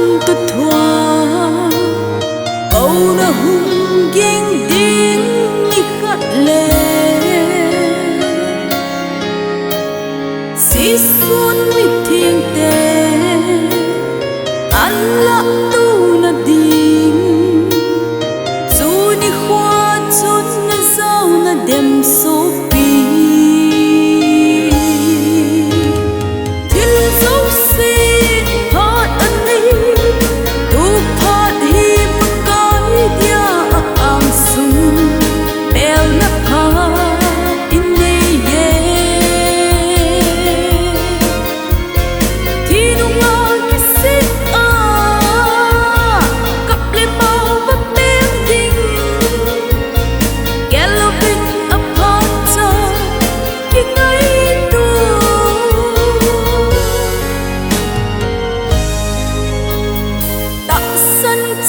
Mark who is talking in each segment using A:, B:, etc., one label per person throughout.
A: tu thoa câu na hung gieng ding mi khát lệ si xuân mi thiên tê an lạc tu na ding chu ni khoa chút na dâu na đem số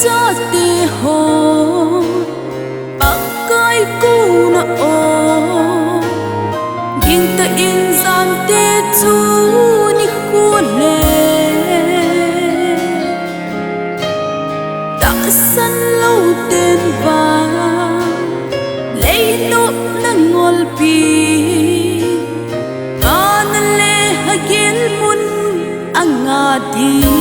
A: cho tì hồ bác cái cu na ô ging ta in gian tê chú ni khu lệ ta sân lâu tên vàng lấy nốt na ngol pi ta na lê ha gel mun ang ngadi